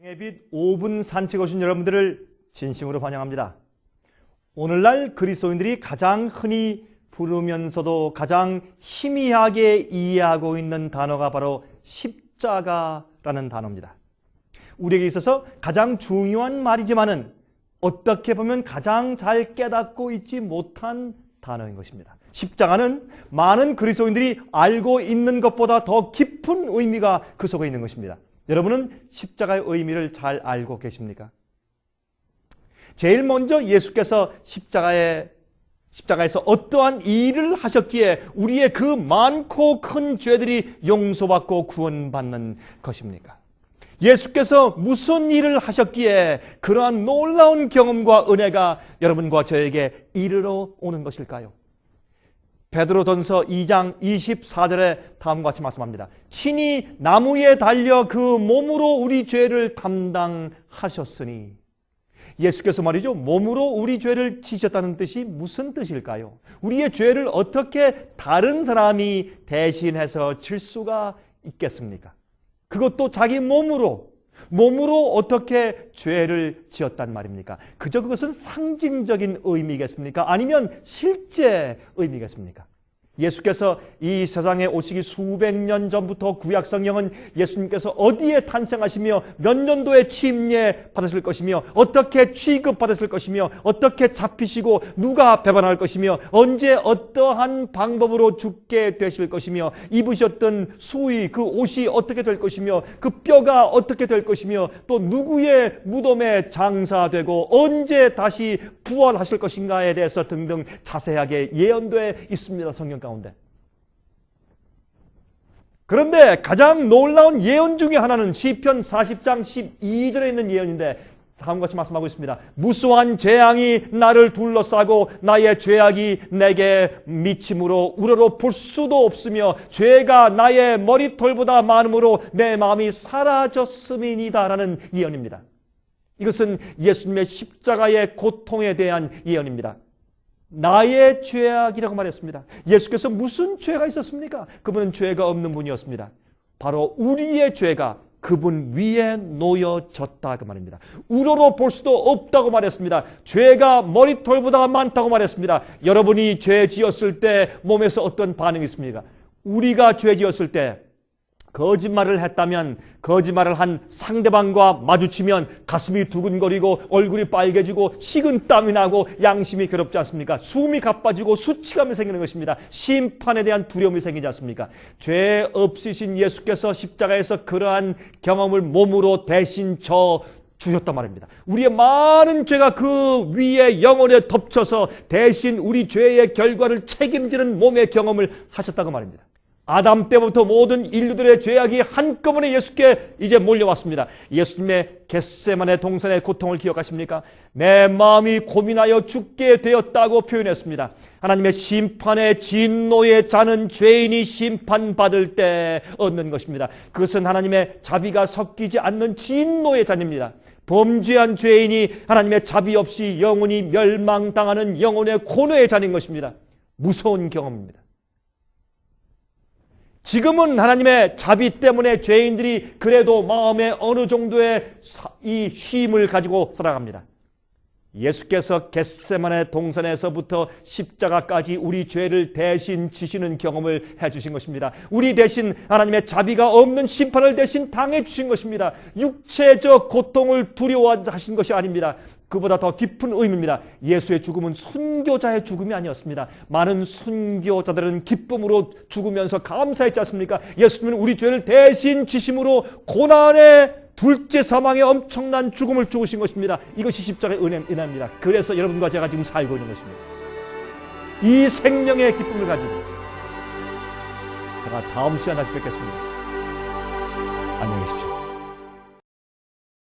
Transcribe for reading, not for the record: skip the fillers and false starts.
빛 5분 산책 오신 여러분들을 진심으로 환영합니다. 오늘날 그리스도인들이 가장 흔히 부르면서도 가장 희미하게 이해하고 있는 단어가 바로 십자가라는 단어입니다. 우리에게 있어서 가장 중요한 말이지만은 어떻게 보면 가장 잘 깨닫고 있지 못한 단어인 것입니다. 십자가는 많은 그리스도인들이 알고 있는 것보다 더 깊은 의미가 그 속에 있는 것입니다. 여러분은 십자가의 의미를 잘 알고 계십니까? 제일 먼저 예수께서 십자가에서 어떠한 일을 하셨기에 우리의 그 많고 큰 죄들이 용서받고 구원받는 것입니까? 예수께서 무슨 일을 하셨기에 그러한 놀라운 경험과 은혜가 여러분과 저에게 이르러 오는 것일까요? 베드로전서 2장 24절에 다음과 같이 말씀합니다. 친히 나무에 달려 그 몸으로 우리 죄를 담당하셨으니. 예수께서 말이죠, 몸으로 우리 죄를 지셨다는 뜻이 무슨 뜻일까요? 우리의 죄를 어떻게 다른 사람이 대신해서 질 수가 있겠습니까? 그것도 자기 몸으로 어떻게 죄를 지었단 말입니까? 그저 그것은 상징적인 의미겠습니까? 아니면 실제 의미겠습니까? 예수께서 이 세상에 오시기 수백 년 전부터 구약 성경은 예수님께서 어디에 탄생하시며 몇 년도에 침례 받으실 것이며 어떻게 취급받으실 것이며 어떻게 잡히시고 누가 배반할 것이며 언제 어떠한 방법으로 죽게 되실 것이며 입으셨던 수의 그 옷이 어떻게 될 것이며 그 뼈가 어떻게 될 것이며 또 누구의 무덤에 장사되고 언제 다시 부활하실 것인가에 대해서 등등 자세하게 예언되어 있습니다. 성경 가운데. 그런데 가장 놀라운 예언 중에 하나는 시편 40장 12절에 있는 예언인데 다음과 같이 말씀하고 있습니다. 무수한 재앙이 나를 둘러싸고 나의 죄악이 내게 미침으로 우러러 볼 수도 없으며 죄가 나의 머리털보다 많음으로 내 마음이 사라졌음이니이다 라는 예언입니다. 이것은 예수님의 십자가의 고통에 대한 예언입니다. 나의 죄악이라고 말했습니다. 예수께서 무슨 죄가 있었습니까? 그분은 죄가 없는 분이었습니다. 바로 우리의 죄가 그분 위에 놓여졌다 그 말입니다. 우러러 볼 수도 없다고 말했습니다. 죄가 머리털보다 많다고 말했습니다. 여러분이 죄 지었을 때 몸에서 어떤 반응이 있습니까? 우리가 죄 지었을 때 거짓말을 했다면 거짓말을 한 상대방과 마주치면 가슴이 두근거리고 얼굴이 빨개지고 식은 땀이 나고 양심이 괴롭지 않습니까? 숨이 가빠지고 수치감이 생기는 것입니다. 심판에 대한 두려움이 생기지 않습니까? 죄 없으신 예수께서 십자가에서 그러한 경험을 몸으로 대신 주셨단 말입니다. 우리의 많은 죄가 그 위에 영혼에 덮쳐서 대신 우리 죄의 결과를 책임지는 몸의 경험을 하셨다고 말입니다. 아담 때부터 모든 인류들의 죄악이 한꺼번에 예수께 이제 몰려왔습니다. 예수님의 겟세마네 동산의 고통을 기억하십니까? 내 마음이 고민하여 죽게 되었다고 표현했습니다. 하나님의 심판의 진노의 잔은 죄인이 심판받을 때 얻는 것입니다. 그것은 하나님의 자비가 섞이지 않는 진노의 잔입니다. 범죄한 죄인이 하나님의 자비 없이 영원히 멸망당하는 영혼의 고뇌의 잔인 것입니다. 무서운 경험입니다. 지금은 하나님의 자비 때문에 죄인들이 그래도 마음에 어느 정도의 이 쉼을 가지고 살아갑니다. 예수께서 겟세마네 동산에서부터 십자가까지 우리 죄를 대신 지시는 경험을 해주신 것입니다. 우리 대신 하나님의 자비가 없는 심판을 대신 당해주신 것입니다. 육체적 고통을 두려워하신 것이 아닙니다. 그보다 더 깊은 의미입니다. 예수의 죽음은 순교자의 죽음이 아니었습니다. 많은 순교자들은 기쁨으로 죽으면서 감사했지 않습니까? 예수님은 우리 죄를 대신 지심으로 고난의 둘째 사망의 엄청난 죽음을 죽으신 것입니다. 이것이 십자가의 은혜입니다. 그래서 여러분과 제가 지금 살고 있는 것입니다. 이 생명의 기쁨을 가지고 제가 다음 시간 다시 뵙겠습니다.